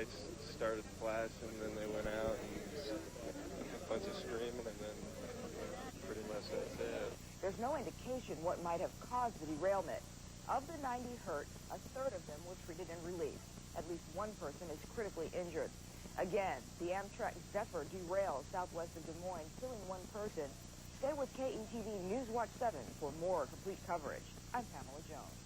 lights started flashing, and then they went out, and a bunch of screaming, and then pretty much that's it. There's no indication what might have caused the derailment. Of the 90 hurt, a third of them were treated and released. At least one person is critically injured. Again, the Amtrak Zephyr derailed southwest of Des Moines, killing one person. Stay with KETV Newswatch 7 for more complete coverage. I'm Pamela Jones.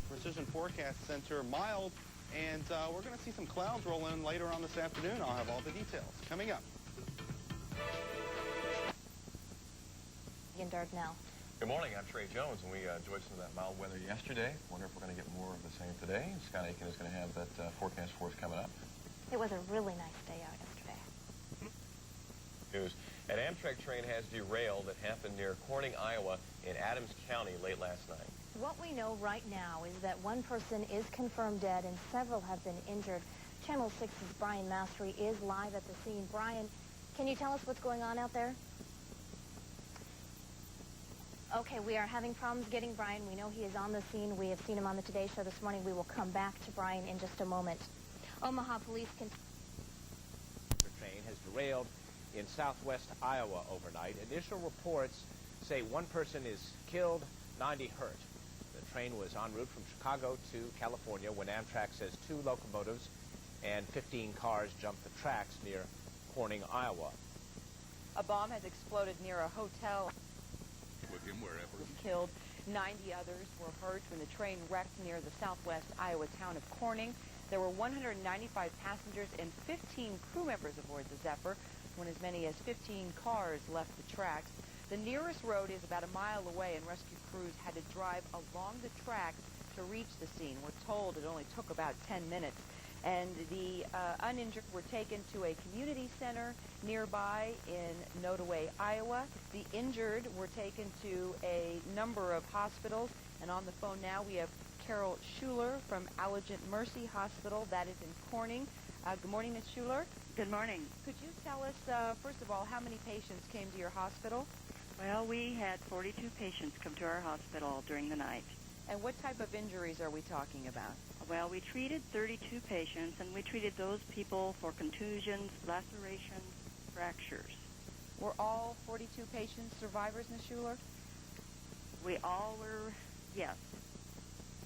Precision Forecast Center, mild, and we're going to see some clouds roll in later on this afternoon. I'll have all the details coming up. In Dardanelle. Good morning, I'm Trey Jones, and we enjoyed some of that mild weather yesterday. Wonder if we're going to get more of the same today. Scott Aiken is going to have that forecast for us coming up. It was a really nice day out yesterday. News. An Amtrak train has derailed that happened near Corning, Iowa in Adams County late last night. What we know right now is that one person is confirmed dead and several have been injured. Channel 6's Brian Mastery is live at the scene. Brian, can you tell us what's going on out there? Okay, we are having problems getting Brian. We know he is on the scene. We have seen him on the Today Show this morning. We will come back to Brian in just a moment. Omaha police can... The train has derailed in southwest Iowa overnight. Initial reports say one person is killed, 90 hurt. The train was en route from Chicago to California when Amtrak says 2 locomotives and 15 cars jumped the tracks near Corning, Iowa. A bomb has exploded near a hotel. With him wherever. Killed. 90 others were hurt when the train wrecked near the southwest Iowa town of Corning. There were 195 passengers and 15 crew members aboard the Zephyr when as many as 15 cars left the tracks. The nearest road is about a mile away, and rescue crews had to drive along the tracks to reach the scene. We're told it only took about 10 minutes. And the uninjured were taken to a community center nearby in Nodaway, Iowa. The injured were taken to a number of hospitals. And on the phone now we have Carol Schuler from Allegiant Mercy Hospital. That is in Corning. Good morning, Ms. Schuler. Good morning. Could you tell us, first of all, how many patients came to your hospital? Well, we had 42 patients come to our hospital during the night. And what type of injuries are we talking about? Well, we treated 32 patients, and we treated those people for contusions, lacerations, fractures. Were all 42 patients survivors, Ms. Schuler? We all were, yes.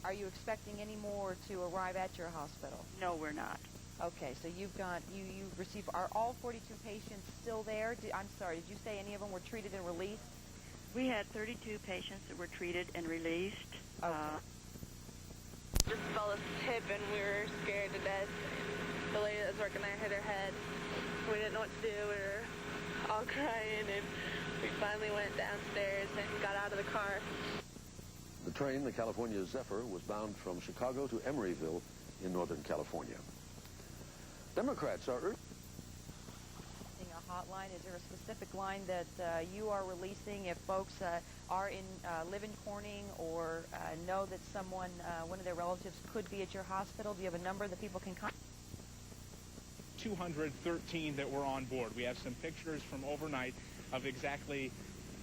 Are you expecting any more to arrive at your hospital? No, we're not. Okay, so you received, are all 42 patients still there? I'm sorry, did you say any of them were treated and released? We had 32 patients that were treated and released. Okay. Just fell asleep and we were scared to death. The lady that was working there hit her head. We didn't know what to do. We were all crying, and we finally went downstairs and got out of the car. The train, the California Zephyr, was bound from Chicago to Emeryville in Northern California. Democrats are urging a hotline. Is there a specific line that you are releasing if folks live in Corning or know that someone, one of their relatives, could be at your hospital? Do you have a number that people can contact? 213 that were on board. We have some pictures from overnight of exactly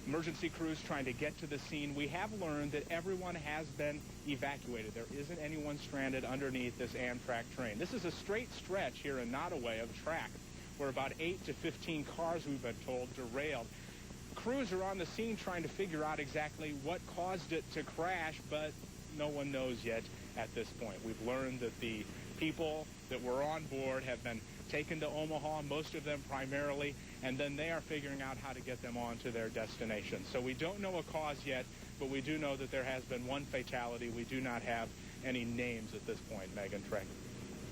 emergency crews trying to get to the scene. We have learned that everyone has been evacuated. There isn't anyone stranded underneath this Amtrak train. This is a straight stretch here in Nodaway of track where about 8 to 15 cars, we've been told, derailed. Crews are on the scene trying to figure out exactly what caused it to crash, but no one knows yet at this point. We've learned that the people that were on board have been taken to Omaha, most of them primarily, and then they are figuring out how to get them on to their destination. So we don't know a cause yet, but we do know that there has been one fatality. We do not have any names at this point, Megan, Trey.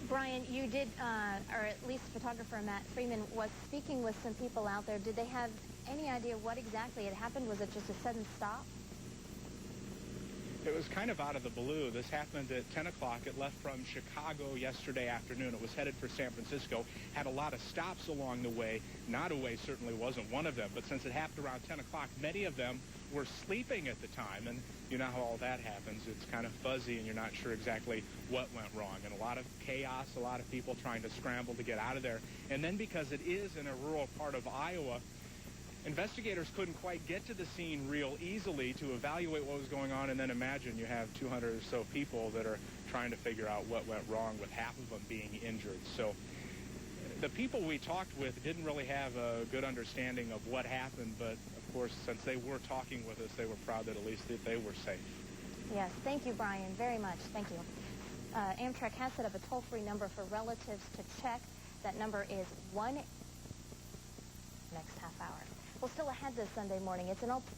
Brian, you did, or at least photographer Matt Freeman was speaking with some people out there. Did they have any idea what exactly had happened? Was it just a sudden stop? It was kind of out of the blue. This happened at 10 o'clock. It left from Chicago yesterday afternoon. It was headed for San Francisco. Had a lot of stops along the way. Nodaway certainly wasn't one of them. But since it happened around 10 o'clock, many of them were sleeping at the time. And you know how all that happens. It's kind of fuzzy and you're not sure exactly what went wrong. And a lot of chaos, a lot of people trying to scramble to get out of there. And then because it is in a rural part of Iowa, investigators couldn't quite get to the scene real easily to evaluate what was going on, and then imagine you have 200 or so people that are trying to figure out what went wrong, with half of them being injured. So the people we talked with didn't really have a good understanding of what happened, but of course, since they were talking with us, they were proud that at least that they were safe. Yes, thank you, Brian, very much. Thank you. Amtrak has set up a toll-free number for relatives to check. That number is 1 next half hour. Well, still ahead this Sunday morning, it's an open...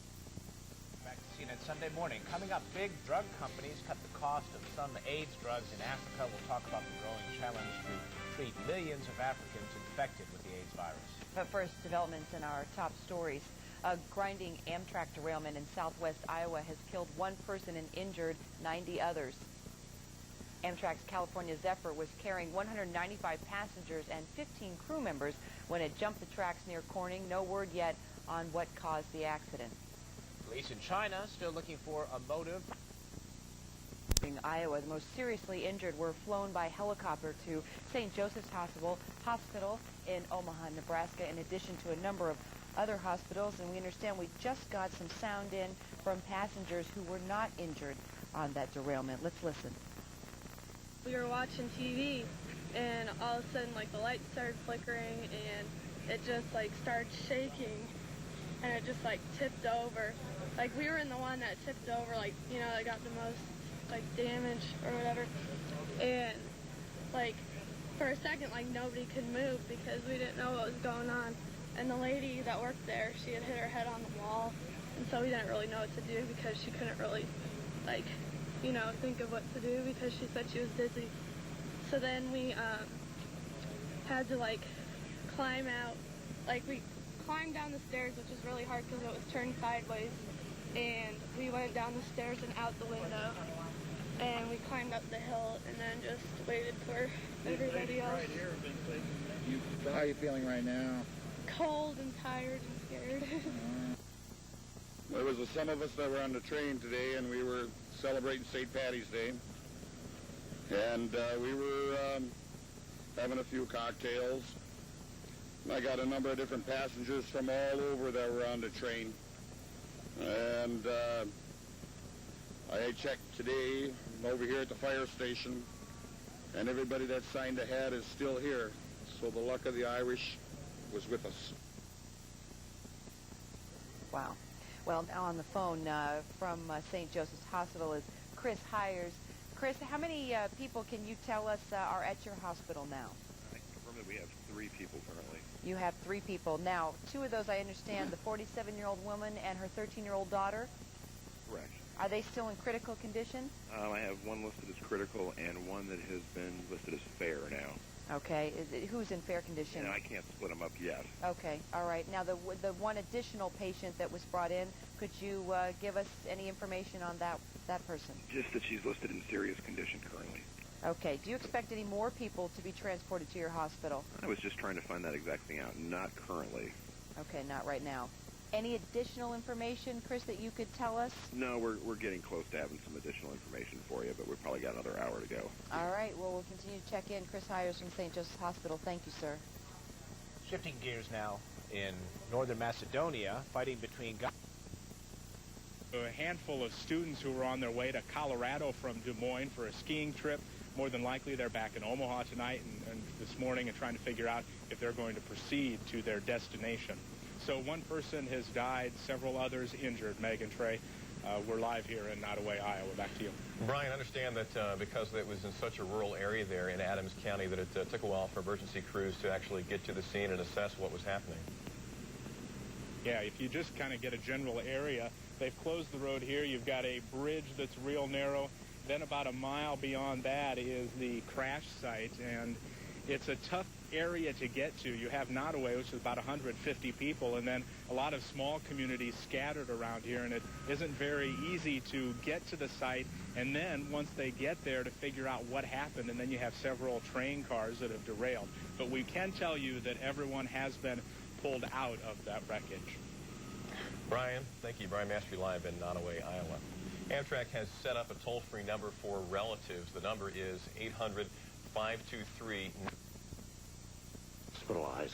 Back to CNN Sunday morning. Coming up, big drug companies cut the cost of some AIDS drugs in Africa. We'll talk about the growing challenge to treat millions of Africans infected with the AIDS virus. But first, developments in our top stories. A grinding Amtrak derailment in southwest Iowa has killed 1 person and injured 90 others. Amtrak's California Zephyr was carrying 195 passengers and 15 crew members when it jumped the tracks near Corning. No word yet on what caused the accident. Police in China still looking for a motive. In Iowa, the most seriously injured were flown by helicopter to St. Joseph's Hospital in Omaha, Nebraska, in addition to a number of other hospitals. And we understand we just got some sound in from passengers who were not injured on that derailment. Let's listen. We were watching TV, and all of a sudden, like, the lights started flickering, and it just, like, started shaking, and it just, like, tipped over. Like, we were in the one that tipped over, like, you know, that got the most, like, damage or whatever. And, like, for a second, like, nobody could move because we didn't know what was going on. And the lady that worked there, she had hit her head on the wall, and so we didn't really know what to do because she couldn't really, like, you know, think of what to do because she said she was dizzy. So then we had to, like, climb out. Like, we climbed down the stairs, which was really hard because it was turned sideways. And we went down the stairs and out the window. And we climbed up the hill and then just waited for everybody else. How are you feeling right now? Cold and tired and scared. There was some of us that were on the train today, and we were celebrating St. Patty's Day. And we were having a few cocktails. And I got a number of different passengers from all over that were on the train. And I checked today over here at the fire station, and everybody that signed ahead is still here. So the luck of the Irish was with us. Wow. Well, now on the phone from St. Joseph's Hospital is Chris Hires. Chris, how many people can you tell us are at your hospital now? I can confirm that we have 3 people currently. You have 3 people. Now, 2 of those, I understand, the 47-year-old woman and her 13-year-old daughter? Correct. Are they still in critical condition? I have one listed as critical and one that has been listed as fair now. Okay. Who's in fair condition? And I can't split them up yet. Okay. All right. Now, the one additional patient that was brought in, could you give us any information on that person? Just that she's listed in serious condition currently. Okay. Do you expect any more people to be transported to your hospital? I was just trying to find that exact thing out. Not currently. Okay. Not right now. Any additional information, Chris, that you could tell us? No, we're getting close to having some additional information for you, but we've probably got another hour to go. All right. Well, we'll continue to check in. Chris Hires from St. Joseph's Hospital. Thank you, sir. Shifting gears now in northern Macedonia, fighting between... A handful of students who were on their way to Colorado from Des Moines for a skiing trip. More than likely, they're back in Omaha tonight and this morning and trying to figure out if they're going to proceed to their destination. So 1 person has died, several others injured. Meg and Trey, we're live here in Nodaway, Iowa. Back to you. Brian, I understand that because it was in such a rural area there in Adams County that it took a while for emergency crews to actually get to the scene and assess what was happening. Yeah, if you just kind of get a general area, they've closed the road here. You've got a bridge that's real narrow. Then about a mile beyond that is the crash site, and it's a tough area to get to. You have Nodaway, which is about 150 people, and then a lot of small communities scattered around here, and it isn't very easy to get to the site, and then once they get there to figure out what happened, and then you have several train cars that have derailed. But we can tell you that everyone has been pulled out of that wreckage. Brian, thank you. Brian Mastery live in Nodaway, Iowa. Amtrak has set up a toll-free number for relatives. The number is 800-523... Hospitalized.